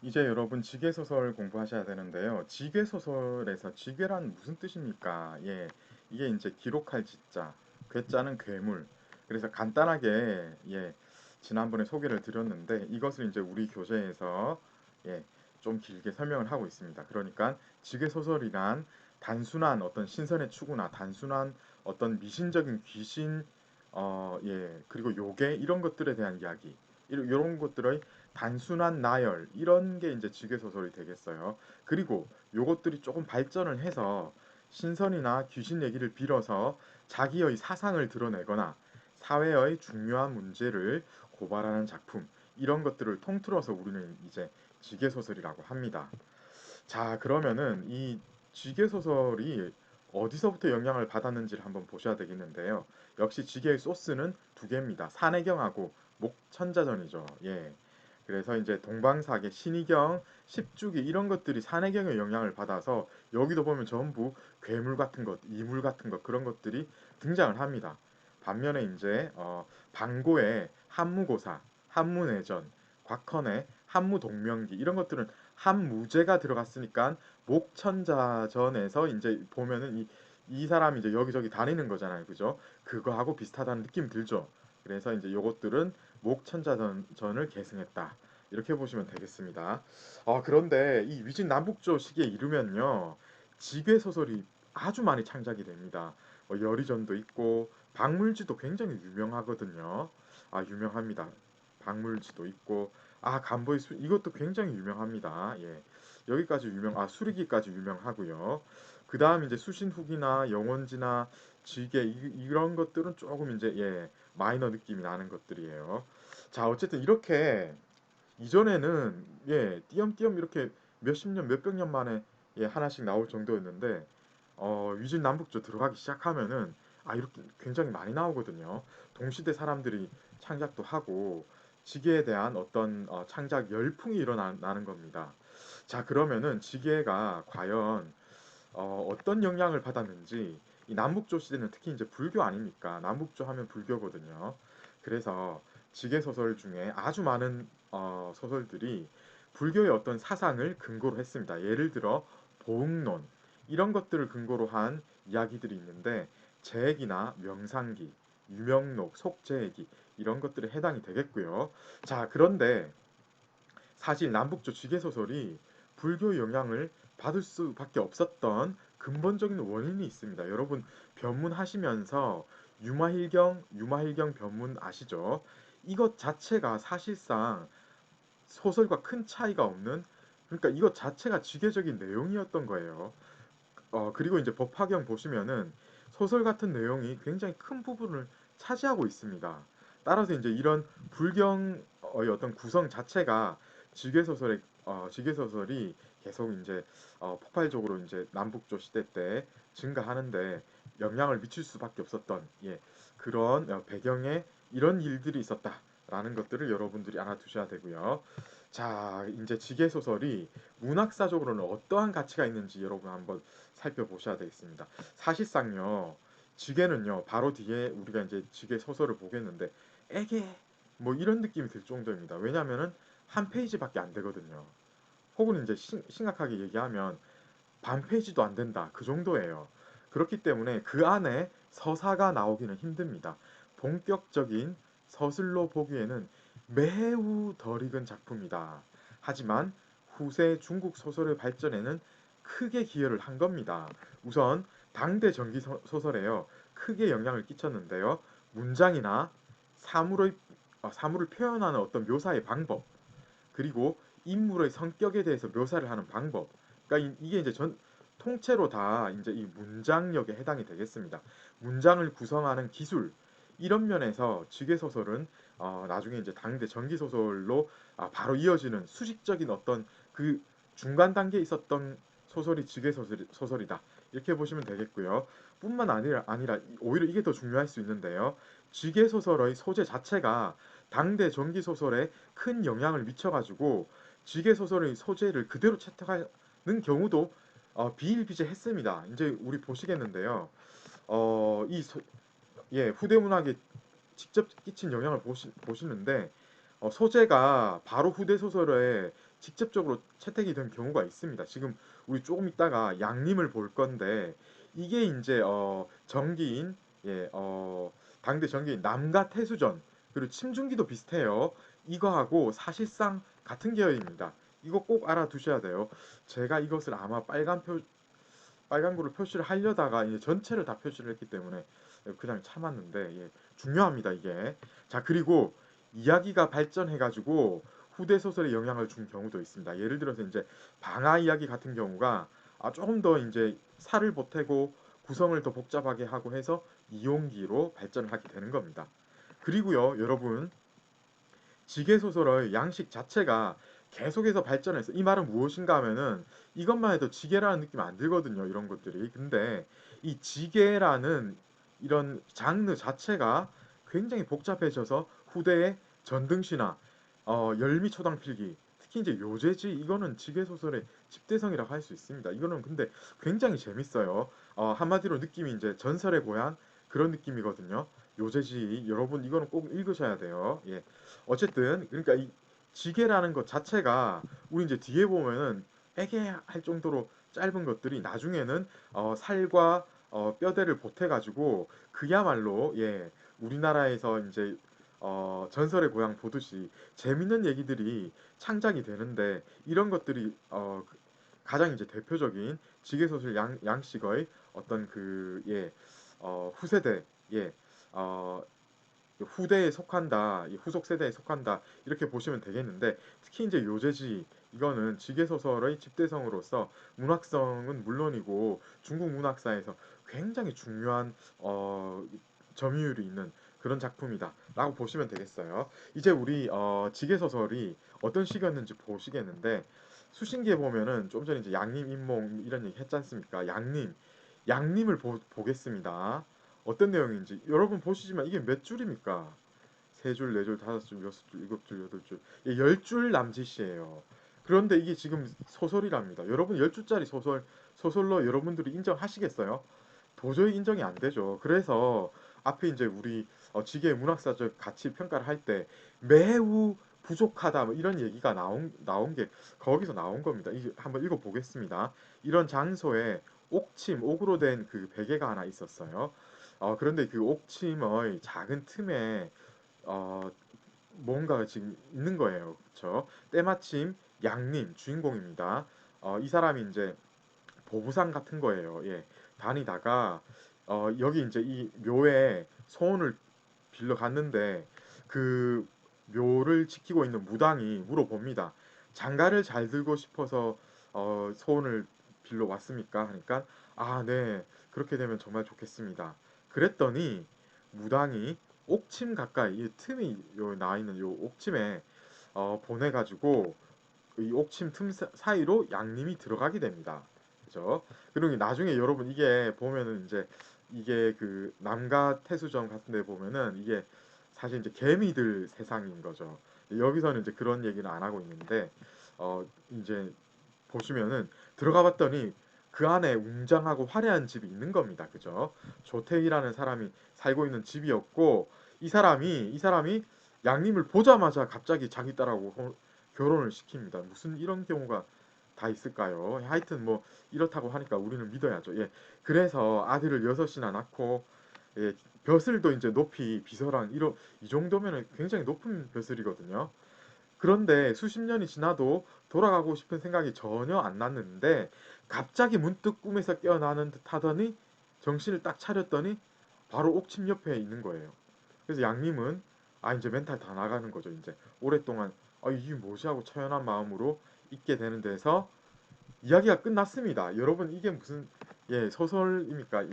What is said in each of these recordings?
이제 여러분 지계소설 공부하셔야 되는데요. 지계소설에서 지괴란 무슨 뜻입니까? 예, 이게 이제 기록할 지자, 괴자는 괴물. 그래서 간단하게 지난번에 소개를 드렸는데 이것을 이제 우리 교재에서 예, 좀 길게 설명을 하고 있습니다. 그러니까 지계소설이란 단순한 어떤 신선의 추구나 단순한 어떤 미신적인 귀신, 그리고 요괴 이런 것들에 대한 이야기, 이런 것들의 단순한 나열 이런 게 이제 지계 소설이 되겠어요. 그리고 요것들이 조금 발전을 해서 신선이나 귀신 얘기를 빌어서 자기의 사상을 드러내거나 사회의 중요한 문제를 고발하는 작품 이런 것들을 통틀어서 우리는 이제 지계 소설이라고 합니다. 자, 그러면은 이 지계 소설이 어디서부터 영향을 받았는지를 한번 보셔야 되겠는데요. 역시 지계의 소스는 두 개입니다. 산해경하고 목천자전이죠. 예. 그래서 이제 동방사계, 신의경, 십주기 이런 것들이 산해경의 영향을 받아서 여기도 보면 전부 괴물 같은 것, 이물 같은 것 그런 것들이 등장을 합니다. 반면에 이제 방고의 한무고사, 한무내전, 곽헌의 한무동명기 이런 것들은 한무제가 들어갔으니까 목천자전에서 이제 보면은 이 사람이 이제 여기저기 다니는 거잖아요, 그죠? 그거하고 비슷하다는 느낌 들죠. 그래서 이제 요것들은 목천자전을 계승했다. 이렇게 보시면 되겠습니다. 그런데 이 위진 남북조 시기에 이르면요. 지괴 소설이 아주 많이 창작이 됩니다. 여리전도 있고 박물지도 굉장히 유명하거든요. 유명합니다. 박물지도 있고 간보의 수 이것도 굉장히 유명합니다. 예. 여기까지 수리기까지 유명하고요. 그다음 이제 수신후기나 영원지나 지게 이런 것들은 조금 이제 마이너 느낌이 나는 것들이에요. 자, 어쨌든 이렇게 이전에는 띄엄띄엄 이렇게 몇십 년, 몇백 년 만에 하나씩 나올 정도였는데 위진 남북조 들어가기 시작하면은 이렇게 굉장히 많이 나오거든요. 동시대 사람들이 창작도 하고 지계에 대한 어떤 창작 열풍이 일어나는 겁니다. 자, 그러면은 지계가 과연 어떤 영향을 받았는지 이 남북조 시대는 특히 이제 불교 아닙니까? 남북조 하면 불교거든요. 그래서 지계 소설 중에 아주 많은 소설들이 불교의 어떤 사상을 근거로 했습니다. 예를 들어 보응론 이런 것들을 근거로 한 이야기들이 있는데 제액이나 명상기, 유명록, 속제액이 이런 것들에 해당이 되겠고요. 자, 그런데 사실 남북조 지계 소설이 불교의 영향을 받을 수밖에 없었던 근본적인 원인이 있습니다. 여러분 변문하시면서 유마힐경 변문 아시죠? 이것 자체가 사실상 소설과 큰 차이가 없는 그러니까 이것 자체가 지계적인 내용이었던 거예요. 그리고 이제 법화경 보시면은 소설 같은 내용이 굉장히 큰 부분을 차지하고 있습니다. 따라서 이제 이런 불경의 어떤 구성 자체가 지계 소설이 계속 이제 폭발적으로 이제 남북조 시대 때 증가하는데 영향을 미칠 수밖에 없었던 그런 배경에 이런 일들이 있었다라는 것들을 여러분들이 알아두셔야 되고요. 자, 이제 지계 소설이 문학사적으로는 어떠한 가치가 있는지 여러분 한번 살펴보셔야 되겠습니다. 사실상요, 지게는요, 바로 뒤에 우리가 이제 지게 소설을 보겠는데, 에게, 뭐 이런 느낌이 들 정도입니다. 왜냐면은 한 페이지밖에 안 되거든요. 혹은 이제 심각하게 얘기하면 반 페이지도 안 된다. 그 정도예요. 그렇기 때문에 그 안에 서사가 나오기는 힘듭니다. 본격적인 서술로 보기에는 매우 덜 익은 작품이다. 하지만 후세 중국 소설의 발전에는 크게 기여를 한 겁니다. 우선 당대 전기 소설에요. 크게 영향을 끼쳤는데요. 문장이나 사물을 표현하는 어떤 묘사의 방법, 그리고 인물의 성격에 대해서 묘사를 하는 방법. 그러니까 이게 이제 통째로 다 이제 이 문장력에 해당이 되겠습니다. 문장을 구성하는 기술 이런 면에서 지계 소설은 나중에 이제 당대 전기 소설로 바로 이어지는 수직적인 어떤 그 중간 단계에 있었던 소설이 지계 소설이다. 이렇게 보시면 되겠고요. 뿐만 아니라 오히려 이게 더 중요할 수 있는데요. 지계 소설의 소재 자체가 당대 전기 소설에 큰 영향을 미쳐가지고 지계 소설의 소재를 그대로 채택하는 경우도 비일비재했습니다. 이제 우리 보시겠는데요. 이 후대 문학에 직접 끼친 영향을 보시는데 소재가 바로 후대 소설에 직접적으로 채택이 된 경우가 있습니다. 지금 우리 조금 있다가 양림을 볼 건데 이게 이제 전기인 예, 당대 전기인 남과 태수전 그리고 침중기도 비슷해요. 이거하고 사실상 같은 계열입니다. 이거 꼭 알아두셔야 돼요. 제가 이것을 아마 빨간구를 표시를 하려다가 이제 전체를 다 표시를 했기 때문에 그냥 참았는데 예, 중요합니다 이게. 자 그리고 이야기가 발전해가지고 후대 소설에 영향을 준 경우도 있습니다. 예를 들어서 이제 방아 이야기 같은 경우가 조금 더 이제 살을 보태고 구성을 더 복잡하게 하고 해서 이용기로 발전을 하게 되는 겁니다. 그리고요 여러분 지계 소설의 양식 자체가 계속해서 발전해서 이 말은 무엇인가 하면은 이것만 해도 지계라는 느낌이 안 들거든요. 이런 것들이. 근데 이 지계라는 이런 장르 자체가 굉장히 복잡해져서 후대의 전등시나 열미초당필기 특히 이제 요제지 이거는 지계 소설의 집대성이라고 할 수 있습니다. 이거는 근데 굉장히 재밌어요. 한마디로 느낌이 이제 전설의 고향 그런 느낌이거든요. 요제지 여러분 이거는 꼭 읽으셔야 돼요. 예. 어쨌든 그러니까 이 지게라는 것 자체가 우리 이제 뒤에 보면은 애게할 정도로 짧은 것들이 나중에는 살과 뼈대를 보태 가지고 그야말로 예 우리나라에서 이제 전설의 고향 보듯이 재밌는 얘기들이 창작이 되는데 이런 것들이 가장 이제 대표적인 지계 소설 양식의 어떤 후세대 예 어, 후대에 속한다, 후속 세대에 속한다 이렇게 보시면 되겠는데 특히 이제 요제지 이거는 지계 소설의 집대성으로서 문학성은 물론이고 중국 문학사에서 굉장히 중요한 점유율이 있는 그런 작품이다라고 보시면 되겠어요. 이제 우리 지계 소설이 어떤 시기였는지 보시겠는데 수신기에 보면은 좀 전에 이제 양림 인몽 이런 얘기 했지 않습니까? 양림을 보겠습니다. 어떤 내용인지 여러분 보시지만 이게 몇 줄입니까? 세 줄, 네 줄, 다섯 줄, 여섯 줄, 일곱 줄, 여덟 줄, 예, 열 줄 남짓이에요. 그런데 이게 지금 소설이랍니다. 여러분 열 줄짜리 소설로 여러분들이 인정하시겠어요? 도저히 인정이 안 되죠. 그래서 앞에 이제 우리 지계 문학사적 가치 평가를 할 때 매우 부족하다 뭐 이런 얘기가 나온 게 거기서 나온 겁니다. 이게 한번 읽어 보겠습니다. 이런 장소에 옥으로 된 그 베개가 하나 있었어요. 그런데 그 옥침의 작은 틈에 어, 뭔가가 지금 있는 거예요. 그렇죠? 때마침 양님 주인공입니다. 이 사람이 이제 보부상 같은 거예요. 예. 다니다가 여기 이제 이 묘에 소원을 빌러 갔는데 그 묘를 지키고 있는 무당이 물어봅니다. 장가를 잘 들고 싶어서 소원을 빌러 왔습니까? 하니까 네. 그렇게 되면 정말 좋겠습니다. 그랬더니 무당이 옥침 가까이 이 틈이 나 있는 요 옥침에 보내가지고 이 옥침 틈 사이로 양님이 들어가게 됩니다. 그죠? 그리고 나중에 여러분 이게 보면은 이제 이게 그 남가 태수전 같은 데 보면은 이게 사실 이제 개미들 세상인 거죠. 여기서는 이제 그런 얘기는 안 하고 있는데 이제 보시면은 들어가 봤더니 그 안에 웅장하고 화려한 집이 있는 겁니다. 그죠? 조태희라는 사람이 살고 있는 집이었고 이 사람이 양님을 보자마자 갑자기 자기 딸하고 결혼을 시킵니다. 무슨 이런 경우가 다 있을까요? 하여튼 뭐 이렇다고 하니까 우리는 믿어야죠. 예. 그래서 아들을 여섯이나 낳고 예, 벼슬도 이제 높이 비서랑 이 정도면은 굉장히 높은 벼슬이거든요. 그런데 수십 년이 지나도 돌아가고 싶은 생각이 전혀 안 났는데 갑자기 문득 꿈에서 깨어나는 듯 하더니 정신을 딱 차렸더니 바로 옥침 옆에 있는 거예요. 그래서 양님은 이제 멘탈 다 나가는 거죠. 이제 오랫동안 이게 뭐지 하고 처연한 마음으로 있게 되는 데서 이야기가 끝났습니다. 여러분 이게 무슨 소설입니까?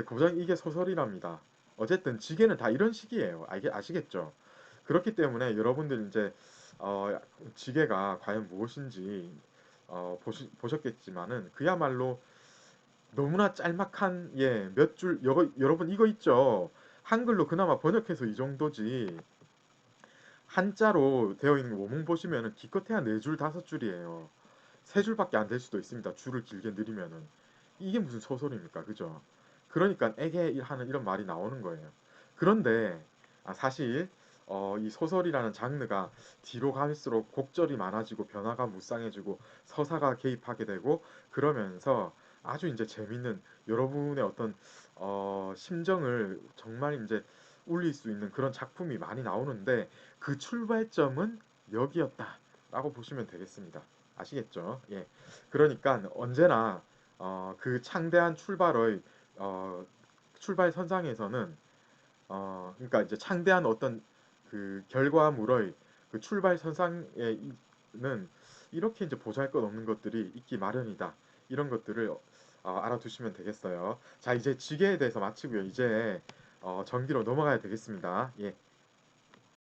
고작 이게 소설이랍니다. 어쨌든 지게는 다 이런 식이에요. 아시겠죠? 그렇기 때문에 여러분들 이제 어, 지게가 과연 무엇인지 보셨겠지만은 그야말로 너무나 짤막한 몇 줄 여러분 이거 있죠? 한글로 그나마 번역해서 이 정도지 한자로 되어 있는 원문 보시면은 기껏해야 네 줄 다섯 줄이에요. 세 줄밖에 안 될 수도 있습니다. 줄을 길게 늘리면은 이게 무슨 소설입니까? 그죠? 그러니까 에게 하는 이런 말이 나오는 거예요. 그런데 사실 이 소설이라는 장르가 뒤로 갈수록 곡절이 많아지고 변화가 무쌍해지고 서사가 개입하게 되고 그러면서 아주 이제 재밌는 여러분의 어떤 심정을 정말 이제 울릴 수 있는 그런 작품이 많이 나오는데 그 출발점은 여기였다라고 보시면 되겠습니다. 아시겠죠? 예. 그러니까 언제나 그 창대한 출발의 어, 출발 선상에서는 그러니까 이제 창대한 어떤 그 결과물의 그 출발 선상에는 이렇게 이제 보잘것없는 것들이 있기 마련이다. 이런 것들을 알아두시면 되겠어요. 자, 이제 지게에 대해서 마치고요. 이제 전기로 넘어가야 되겠습니다. 예.